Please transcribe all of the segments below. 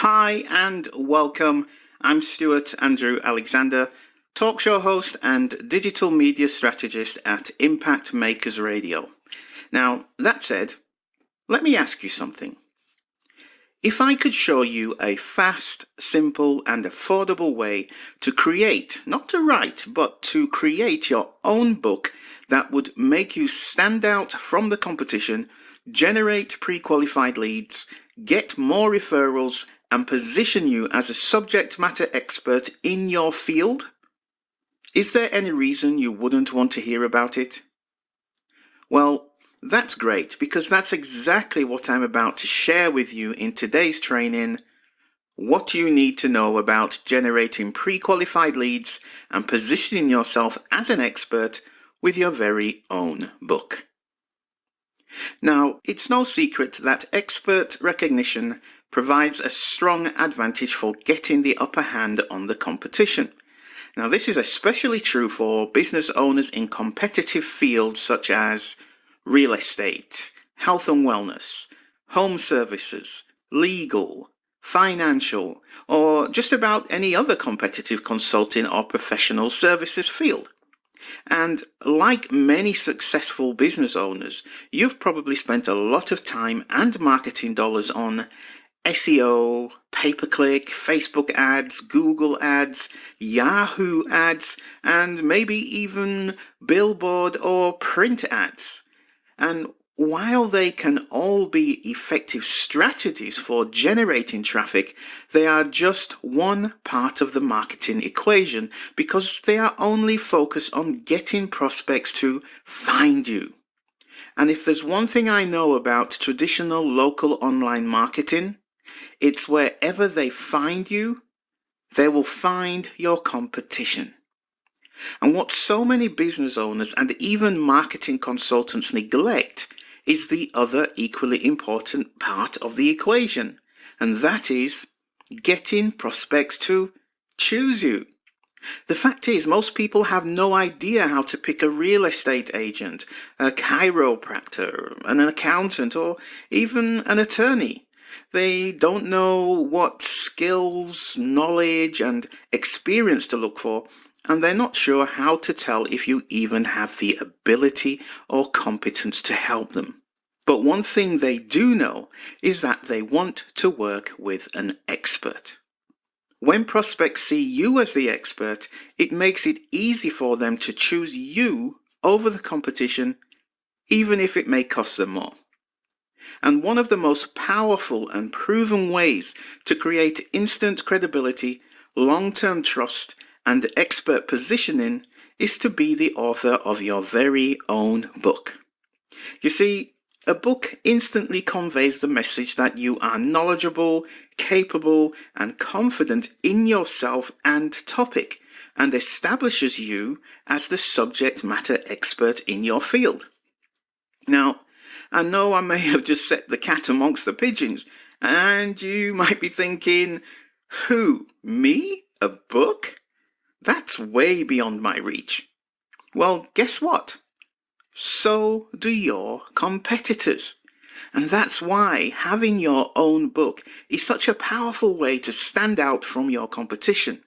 Hi and welcome. I'm Stewart Andrew Alexander, talk show host and digital media strategist at Impact Makers Radio. Now, that said, let me ask you something. If I could show you a fast, simple, and affordable way to create, not to write, but to create your own book that would make you stand out from the competition, generate pre-qualified leads, get more referrals, and position you as a subject matter expert in your field, is there any reason you wouldn't want to hear about it? Well, that's great, because that's exactly what I'm about to share with you in today's training. What you need to know about generating pre-qualified leads and positioning yourself as an expert with your very own book. Now, it's no secret that expert recognition provides a strong advantage for getting the upper hand on the competition. Now, this is especially true for business owners in competitive fields such as real estate, health and wellness, home services, legal, financial, or just about any other competitive consulting or professional services field. And like many successful business owners, you've probably spent a lot of time and marketing dollars on SEO, pay-per-click, Facebook ads, Google ads, Yahoo ads, and maybe even billboard or print ads. And while they can all be effective strategies for generating traffic, they are just one part of the marketing equation because they are only focused on getting prospects to find you. And if there's one thing I know about traditional local online marketing, it's wherever they find you, they will find your competition. And what so many business owners and even marketing consultants neglect is the other equally important part of the equation, and that is getting prospects to choose you. The fact is, most people have no idea how to pick a real estate agent, a chiropractor, an accountant, or even an attorney. They don't know what skills, knowledge, and experience to look for, and they're not sure how to tell if you even have the ability or competence to help them. But one thing they do know is that they want to work with an expert. When prospects see you as the expert, it makes it easy for them to choose you over the competition, even if it may cost them more. And one of the most powerful and proven ways to create instant credibility, long-term trust, and expert positioning is to be the author of your very own book. You see, a book instantly conveys the message that you are knowledgeable, capable, and confident in yourself and topic, and establishes you as the subject matter expert in your field. Now, I know I may have just set the cat amongst the pigeons, and you might be thinking, who, me? A book? That's way beyond my reach. Well, guess what? So do your competitors. And that's why having your own book is such a powerful way to stand out from your competition.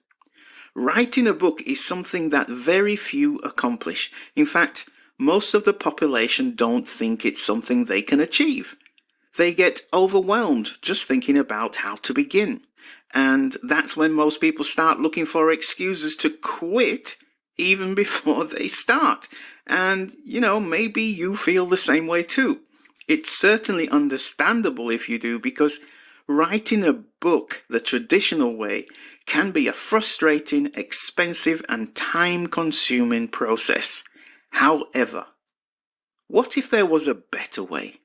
Writing a book is something that very few accomplish. In fact, most of the population don't think it's something they can achieve. They get overwhelmed just thinking about how to begin. And that's when most people start looking for excuses to quit even before they start. And, maybe you feel the same way too. It's certainly understandable if you do, because writing a book the traditional way can be a frustrating, expensive, and time-consuming process. However, what if there was a better way?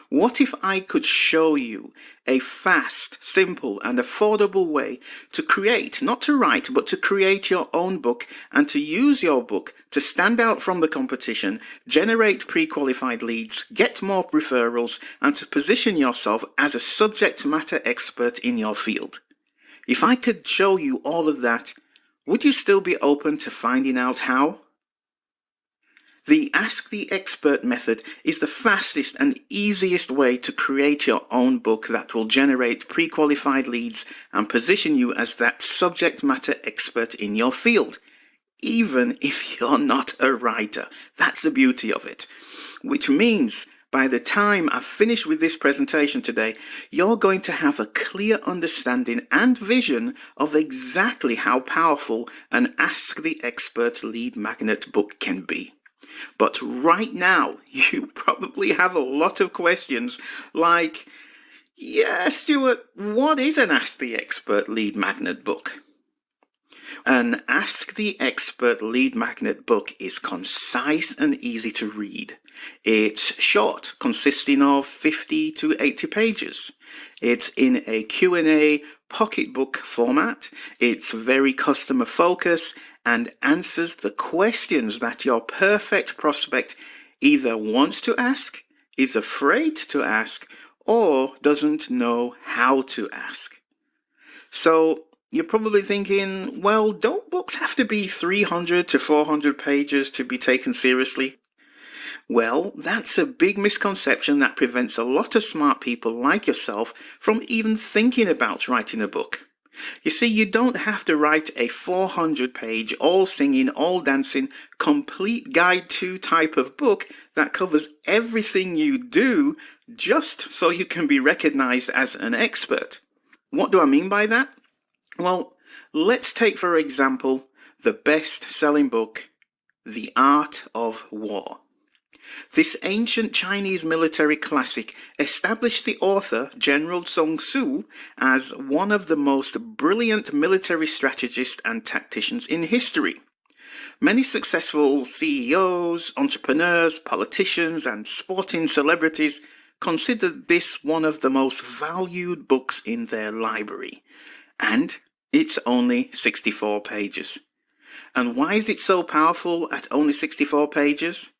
What if I could show you a fast, simple, and affordable way to create, not to write, but to create your own book and to use your book to stand out from the competition, generate pre-qualified leads, get more referrals, and to position yourself as a subject matter expert in your field? If I could show you all of that, would you still be open to finding out how? The Ask the Expert method is the fastest and easiest way to create your own book that will generate pre-qualified leads and position you as that subject matter expert in your field, even if you're not a writer. That's the beauty of it. Which means by the time I've finished with this presentation today, you're going to have a clear understanding and vision of exactly how powerful an Ask the Expert lead magnet book can be. But right now, you probably have a lot of questions like, yeah, Stuart, what is an Ask the Expert lead magnet book? An Ask the Expert lead magnet book is concise and easy to read. It's short, consisting of 50 to 80 pages. It's in a Q&A pocketbook format. It's very customer focused and answers the questions that your perfect prospect either wants to ask, is afraid to ask, or doesn't know how to ask. So you're probably thinking, well, don't books have to be 300 to 400 pages to be taken seriously? Well, that's a big misconception that prevents a lot of smart people like yourself from even thinking about writing a book. You see, you don't have to write a 400-page, all-singing, all-dancing, complete guide to type of book that covers everything you do just so you can be recognized as an expert. What do I mean by that? Well, let's take, for example, the best-selling book, The Art of War. This ancient Chinese military classic established the author, General Sun Tzu, as one of the most brilliant military strategists and tacticians in history. Many successful CEOs, entrepreneurs, politicians, and sporting celebrities considered this one of the most valued books in their library. And it's only 64 pages. And why is it so powerful at only 64 pages?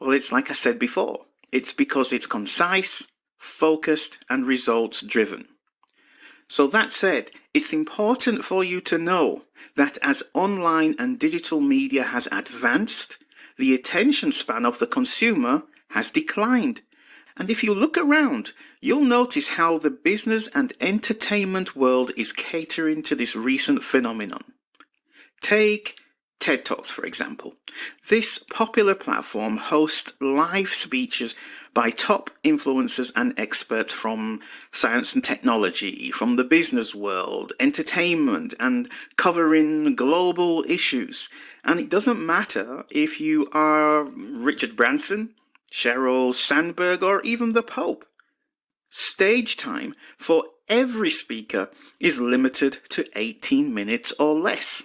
Well, it's like I said before. It's because it's concise, focused, and results-driven. So that said, it's important for you to know that as online and digital media has advanced, the attention span of the consumer has declined. And if you look around, you'll notice how the business and entertainment world is catering to this recent phenomenon. Take TED Talks, for example. This popular platform hosts live speeches by top influencers and experts from science and technology, from the business world, entertainment, and covering global issues. And it doesn't matter if you are Richard Branson, Sheryl Sandberg, or even the Pope. Stage time for every speaker is limited to 18 minutes or less.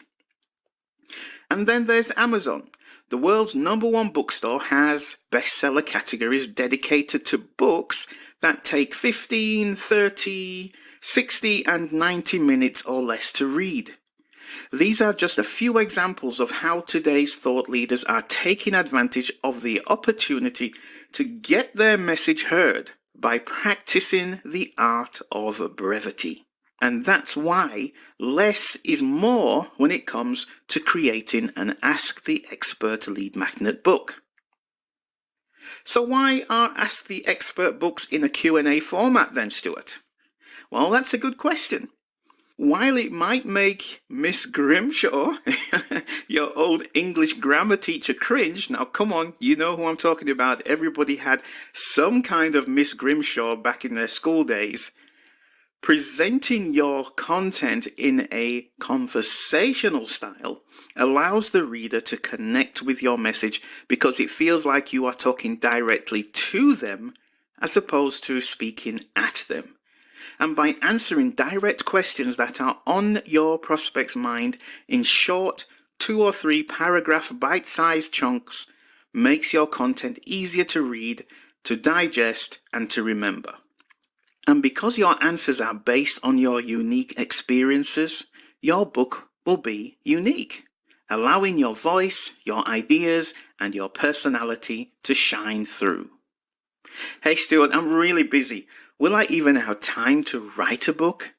And then there's Amazon. The world's #1 bookstore has bestseller categories dedicated to books that take 15, 30, 60, and 90 minutes or less to read. These are just a few examples of how today's thought leaders are taking advantage of the opportunity to get their message heard by practicing the art of brevity. And that's why less is more when it comes to creating an Ask the Expert lead magnet book. So why are Ask the Expert books in a Q&A format then, Stuart? Well, that's a good question. While it might make Miss Grimshaw, your old English grammar teacher, cringe, now come on, you know who I'm talking about. Everybody had some kind of Miss Grimshaw back in their school days. Presenting your content in a conversational style allows the reader to connect with your message because it feels like you are talking directly to them as opposed to speaking at them. And by answering direct questions that are on your prospect's mind in short 2 or 3 paragraph bite-sized chunks makes your content easier to read, to digest, and to remember. And because your answers are based on your unique experiences, your book will be unique, allowing your voice, your ideas, and your personality to shine through. Hey Stuart, I'm really busy. Will I even have time to write a book?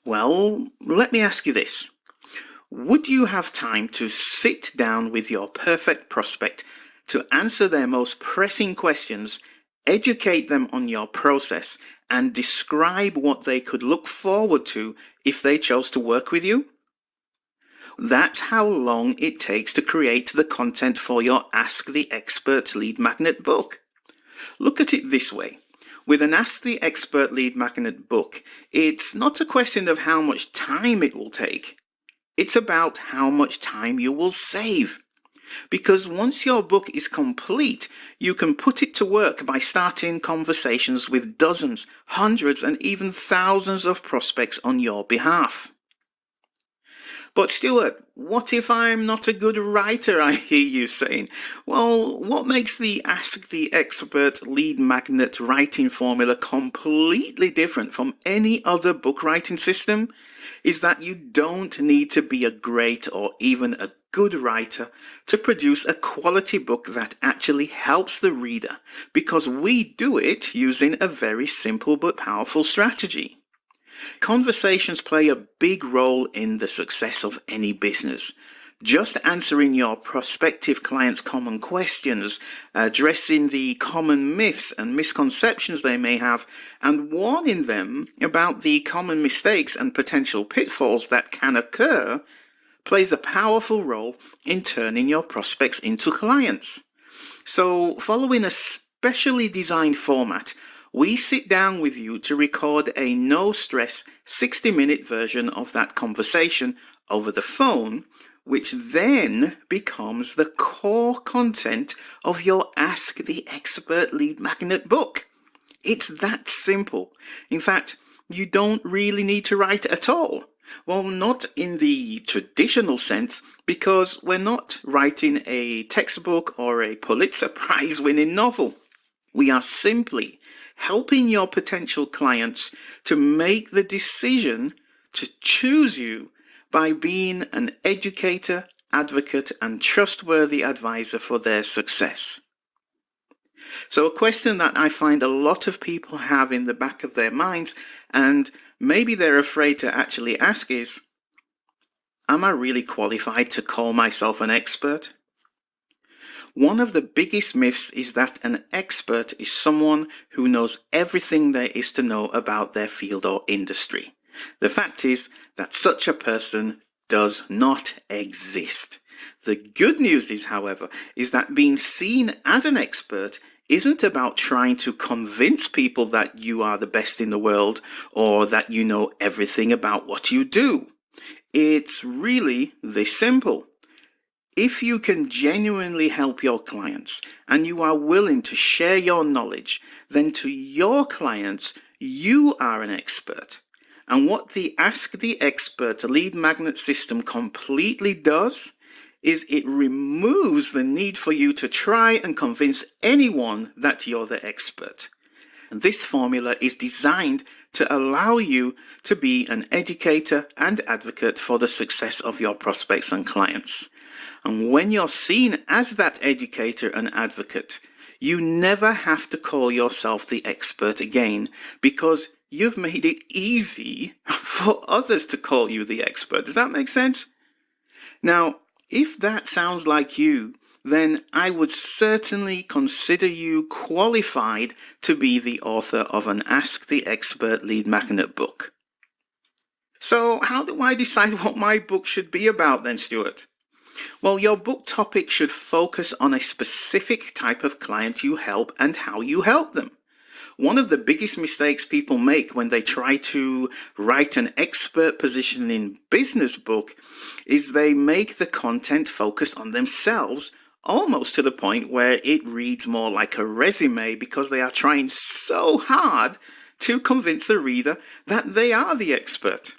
Well, let me ask you this. Would you have time to sit down with your perfect prospect to answer their most pressing questions, educate them on your process, and describe what they could look forward to if they chose to work with you? That's how long it takes to create the content for your Ask the Expert Lead Magnet book. Look at it this way. With an Ask the Expert Lead Magnet book, it's not a question of how much time it will take. It's about how much time you will save. Because once your book is complete, you can put it to work by starting conversations with dozens, hundreds, and even thousands of prospects on your behalf. But Stewart, what if I'm not a good writer, I hear you saying? Well, what makes the Ask the Expert Lead Magnet writing formula completely different from any other book writing system is that you don't need to be a great or even a good writer to produce a quality book that actually helps the reader, because we do it using a very simple but powerful strategy. Conversations play a big role in the success of any business. Just answering your prospective clients' common questions, addressing the common myths and misconceptions they may have, and warning them about the common mistakes and potential pitfalls that can occur plays a powerful role in turning your prospects into clients. So, following a specially designed format, we sit down with you to record a no-stress 60-minute version of that conversation over the phone, which then becomes the core content of your Ask the Expert Lead Magnet book. It's that simple. In fact, you don't really need to write at all. Well, not in the traditional sense, because we're not writing a textbook or a Pulitzer Prize-winning novel. We are simply helping your potential clients to make the decision to choose you by being an educator, advocate, and trustworthy advisor for their success. So a question that I find a lot of people have in the back of their minds, and maybe they're afraid to actually ask, is, am I really qualified to call myself an expert? One of the biggest myths is that an expert is someone who knows everything there is to know about their field or industry. The fact is that such a person does not exist. The good news is, however, is that being seen as an expert isn't about trying to convince people that you are the best in the world or that you know everything about what you do. It's really this simple. If you can genuinely help your clients and you are willing to share your knowledge, then to your clients, you are an expert. And what the Ask the Expert Lead Magnet system completely does is it removes the need for you to try and convince anyone that you're the expert. And this formula is designed to allow you to be an educator and advocate for the success of your prospects and clients. And when you're seen as that educator and advocate, you never have to call yourself the expert again, because you've made it easy for others to call you the expert. Does that make sense? Now, if that sounds like you, then I would certainly consider you qualified to be the author of an Ask the Expert Lead Magnet book. So how do I decide what my book should be about then, Stewart? Well, your book topic should focus on a specific type of client you help and how you help them. One of the biggest mistakes people make when they try to write an expert positioning business book is they make the content focus on themselves, almost to the point where it reads more like a resume, because they are trying so hard to convince the reader that they are the expert.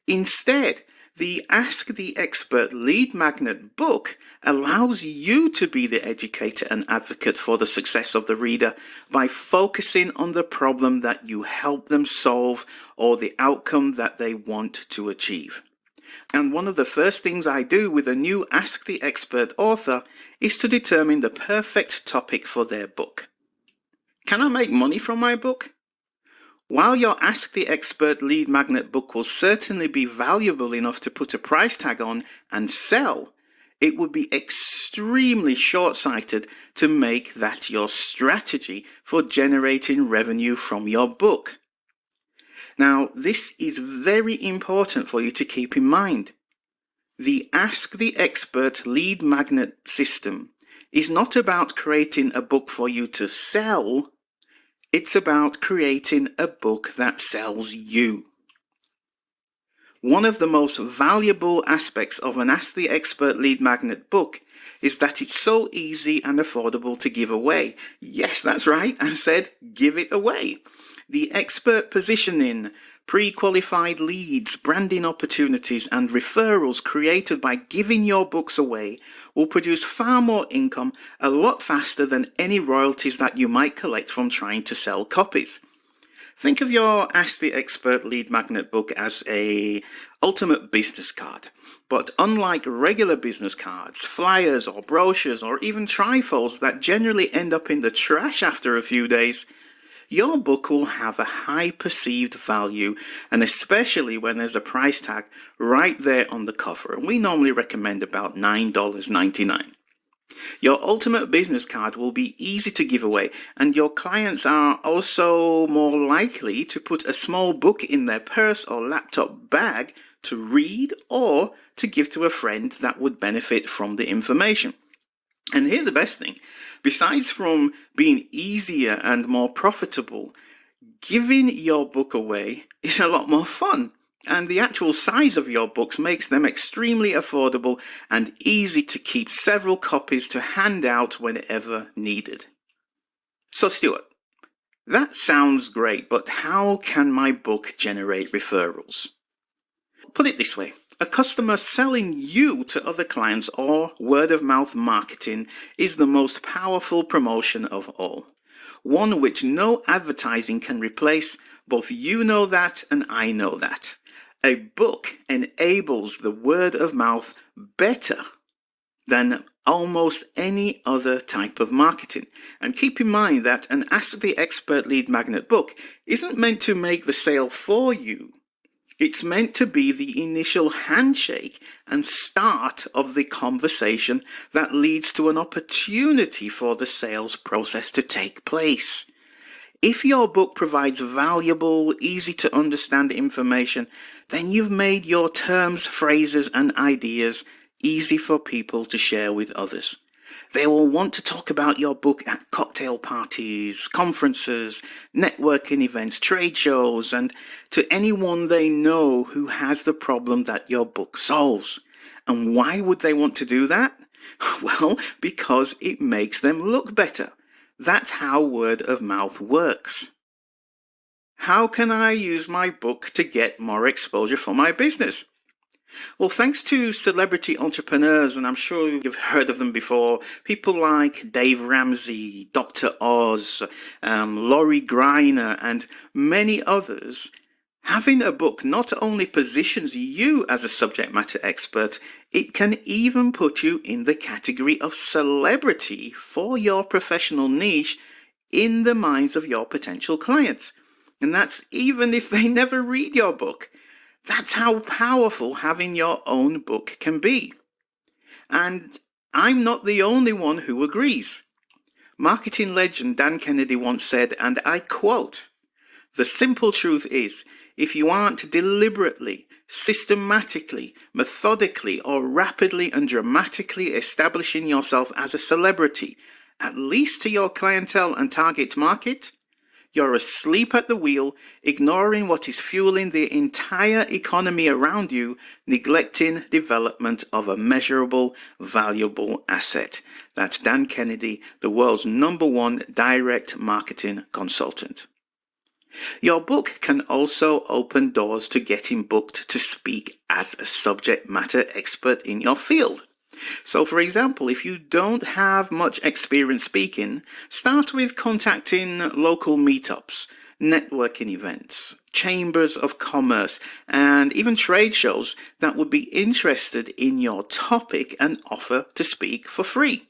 Instead, the Ask the Expert Lead Magnet book allows you to be the educator and advocate for the success of the reader by focusing on the problem that you help them solve or the outcome that they want to achieve. And one of the first things I do with a new Ask the Expert author is to determine the perfect topic for their book. Can I make money from my book? While your Ask the Expert Lead Magnet book will certainly be valuable enough to put a price tag on and sell, it would be extremely short-sighted to make that your strategy for generating revenue from your book. Now, this is very important for you to keep in mind. The Ask the Expert lead magnet system is not about creating a book for you to sell, it's about creating a book that sells you. One of the most valuable aspects of an Ask the Expert lead magnet book is that it's so easy and affordable to give away. Yes, that's right, I said give it away. The expert positioning, pre-qualified leads, branding opportunities, and referrals created by giving your books away will produce far more income a lot faster than any royalties that you might collect from trying to sell copies. Think of your Ask the Expert lead magnet book as an ultimate business card. But unlike regular business cards, flyers or brochures or even trifolds that generally end up in the trash after a few days, your book will have a high perceived value, and especially when there's a price tag right there on the cover. And we normally recommend about $9.99. Your ultimate business card will be easy to give away, and your clients are also more likely to put a small book in their purse or laptop bag to read or to give to a friend that would benefit from the information. And here's the best thing. Besides from being easier and more profitable, giving your book away is a lot more fun. And the actual size of your books makes them extremely affordable and easy to keep several copies to hand out whenever needed. So Stewart, that sounds great, but how can my book generate referrals? Put it this way. A customer selling you to other clients or word-of-mouth marketing is the most powerful promotion of all. One which no advertising can replace. Both you know that and I know that. A book enables the word-of-mouth better than almost any other type of marketing. And keep in mind that an Ask the Expert lead magnet book isn't meant to make the sale for you. It's meant to be the initial handshake and start of the conversation that leads to an opportunity for the sales process to take place. If your book provides valuable, easy to understand information, then you've made your terms, phrases, and ideas easy for people to share with others. They will want to talk about your book at cocktail parties, conferences, networking events, trade shows, and to anyone they know who has the problem that your book solves. And why would they want to do that? Well, because it makes them look better. That's how word of mouth works. How can I use my book to get more exposure for my business? Well, thanks to celebrity entrepreneurs, and I'm sure you've heard of them before, people like Dave Ramsey, Dr. Oz, Laurie Greiner, and many others, having a book not only positions you as a subject matter expert, it can even put you in the category of celebrity for your professional niche in the minds of your potential clients. And that's even if they never read your book. That's how powerful having your own book can be. And I'm not the only one who agrees. Marketing legend Dan Kennedy once said, and I quote, "The simple truth is, if you aren't deliberately, systematically, methodically, or rapidly and dramatically establishing yourself as a celebrity, at least to your clientele and target market, you're asleep at the wheel, ignoring what is fueling the entire economy around you, neglecting development of a measurable, valuable asset." That's Dan Kennedy, the world's #1 direct marketing consultant. Your book can also open doors to getting booked to speak as a subject matter expert in your field. So, for example, if you don't have much experience speaking, start with contacting local meetups, networking events, chambers of commerce, and even trade shows that would be interested in your topic and offer to speak for free.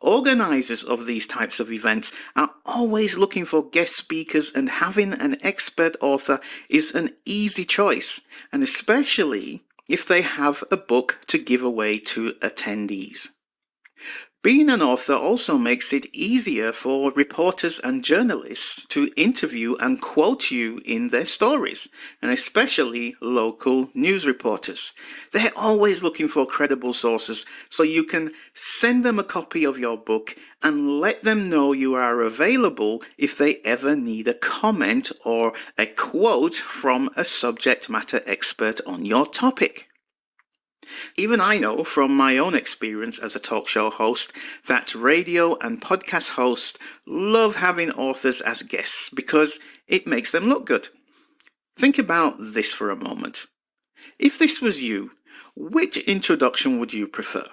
Organizers of these types of events are always looking for guest speakers, and having an expert author is an easy choice, and especially if they have a book to give away to attendees. Being an author also makes it easier for reporters and journalists to interview and quote you in their stories, and especially local news reporters. They're always looking for credible sources, so you can send them a copy of your book and let them know you are available if they ever need a comment or a quote from a subject matter expert on your topic. Even I know from my own experience as a talk show host that radio and podcast hosts love having authors as guests because it makes them look good. Think about this for a moment. If this was you, which introduction would you prefer?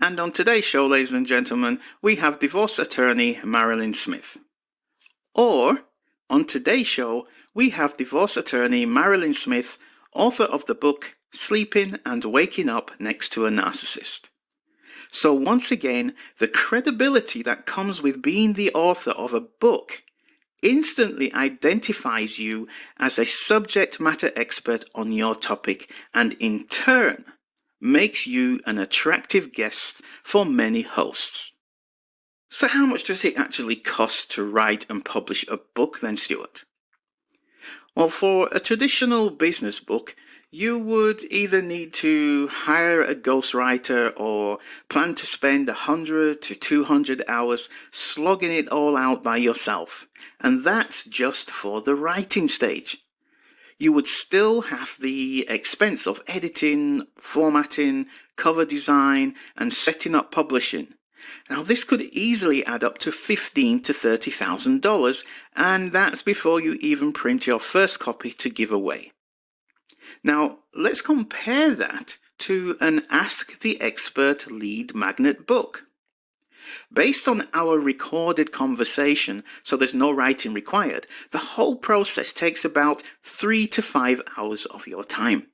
And on today's show, ladies and gentlemen, we have divorce attorney Marilyn Smith. Or, on today's show, we have divorce attorney Marilyn Smith, author of the book Sleeping and Waking Up Next to a Narcissist. So once again, the credibility that comes with being the author of a book instantly identifies you as a subject matter expert on your topic and in turn makes you an attractive guest for many hosts. So how much does it actually cost to write and publish a book then, Stewart? Well, for a traditional business book, you would either need to hire a ghostwriter or plan to spend 100 to 200 hours slogging it all out by yourself. And that's just for the writing stage. You would still have the expense of editing, formatting, cover design, and setting up publishing. Now, this could easily add up to $15,000 to $30,000, and that's before you even print your first copy to give away. Now, let's compare that to an Ask the Expert lead magnet book. Based on our recorded conversation, so there's no writing required, the whole process takes about 3 to 5 hours of your time.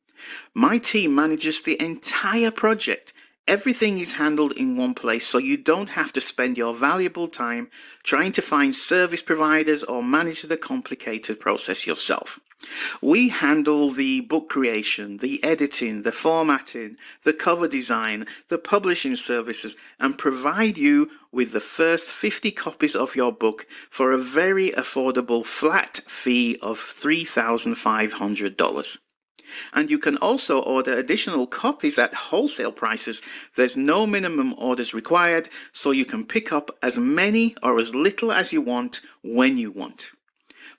My team manages the entire project. Everything is handled in one place, so you don't have to spend your valuable time trying to find service providers or manage the complicated process yourself. We handle the book creation, the editing, the formatting, the cover design, the publishing services, and provide you with the first 50 copies of your book for a very affordable flat fee of $3,500. And you can also order additional copies at wholesale prices. There's no minimum orders required, so you can pick up as many or as little as you want when you want.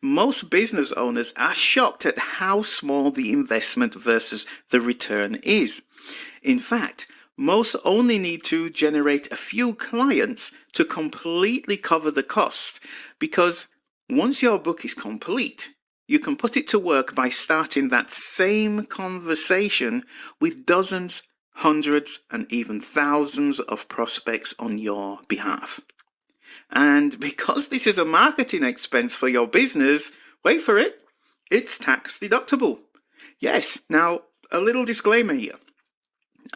Most business owners are shocked at how small the investment versus the return is. In fact, most only need to generate a few clients to completely cover the cost, because once your book is complete, you can put it to work by starting that same conversation with dozens, hundreds, and even thousands of prospects on your behalf. And because this is a marketing expense for your business, wait for it, it's tax deductible. Yes, now a little disclaimer here.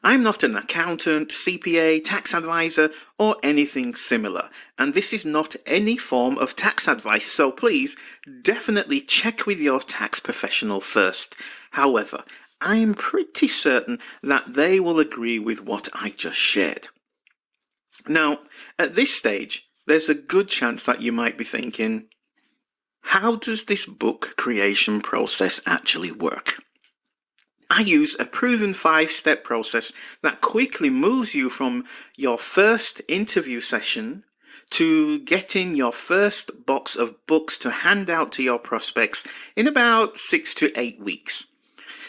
I'm not an accountant, CPA, tax advisor, or anything similar, and this is not any form of tax advice, so please definitely check with your tax professional first. However, I am pretty certain that they will agree with what I just shared. Now, at this stage, there's a good chance that you might be thinking, how does this book creation process actually work? I use a proven 5-step process that quickly moves you from your first interview session to getting your first box of books to hand out to your prospects in about 6 to 8 weeks.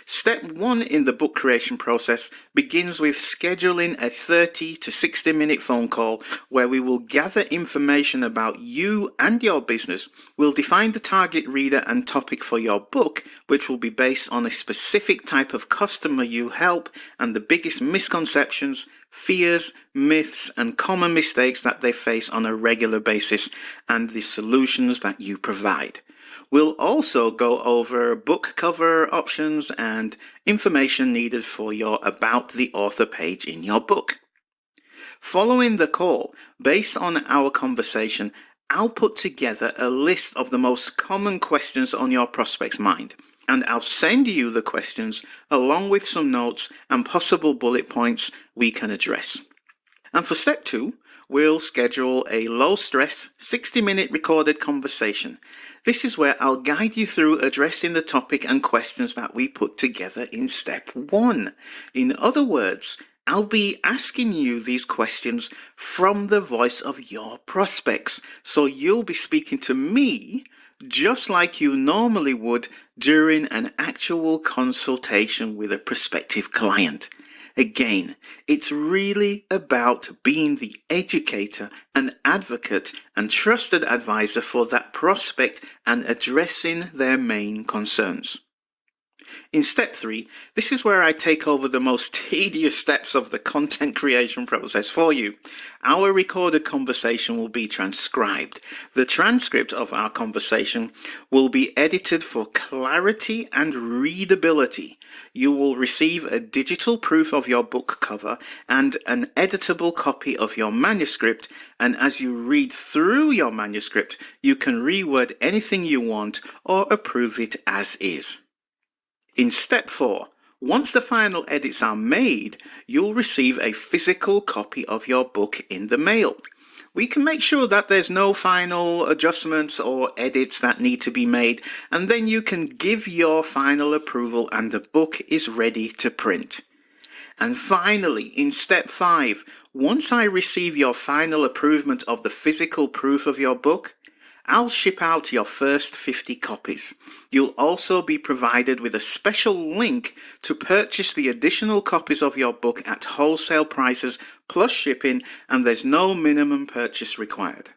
Step 1 in the book creation process begins with scheduling a 30 to 60 minute phone call where we will gather information about you and your business. We'll define the target reader and topic for your book, which will be based on a specific type of customer you help and the biggest misconceptions, fears, myths, and common mistakes that they face on a regular basis and the solutions that you provide. We'll also go over book cover options and information needed for your About the Author page in your book. Following the call, based on our conversation, I'll put together a list of the most common questions on your prospect's mind. and I'll send you the questions along with some notes and possible bullet points we can address. And for step 2, we'll schedule a low-stress 60-minute recorded conversation. This is where I'll guide you through addressing the topic and questions that we put together in step 1. In other words, I'll be asking you these questions from the voice of your prospects. So you'll be speaking to me just like you normally would during an actual consultation with a prospective client. Again, it's really about being the educator and advocate and trusted advisor for that prospect and addressing their main concerns. In step 3, this is where I take over the most tedious steps of the content creation process for you. Our recorded conversation will be transcribed. The transcript of our conversation will be edited for clarity and readability. You will receive a digital proof of your book cover and an editable copy of your manuscript, and as you read through your manuscript, you can reword anything you want or approve it as is. In step 4, once the final edits are made, you'll receive a physical copy of your book in the mail. We can make sure that there's no final adjustments or edits that need to be made, and then you can give your final approval and the book is ready to print. And finally, in step 5, once I receive your final approval of the physical proof of your book, I'll ship out your first 50 copies. You'll also be provided with a special link to purchase the additional copies of your book at wholesale prices plus shipping, and there's no minimum purchase required.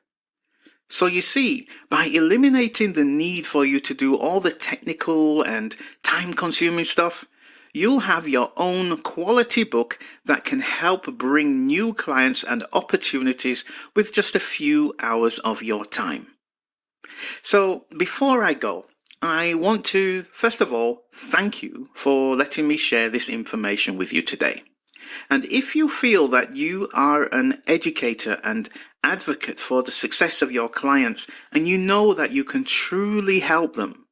So you see, by eliminating the need for you to do all the technical and time-consuming stuff, you'll have your own quality book that can help bring new clients and opportunities with just a few hours of your time. So before I go, I want to, first of all, thank you for letting me share this information with you today. And if you feel that you are an educator and advocate for the success of your clients, and you know that you can truly help them,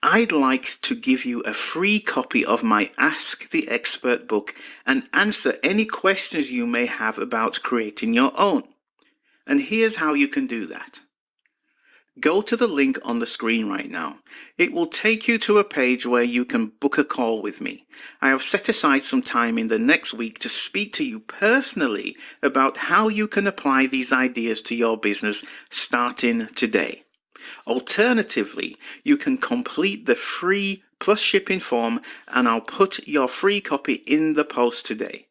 I'd like to give you a free copy of my Ask the Expert book and answer any questions you may have about creating your own. And here's how you can do that. Go to the link on the screen right now. It will take you to a page where you can book a call with me. I have set aside some time in the next week to speak to you personally about how you can apply these ideas to your business starting today. Alternatively, you can complete the free plus shipping form and I'll put your free copy in the post today.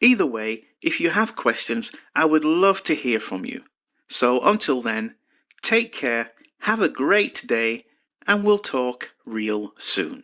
Either way, if you have questions, I would love to hear from you. So until then, take care, have a great day, and we'll talk real soon.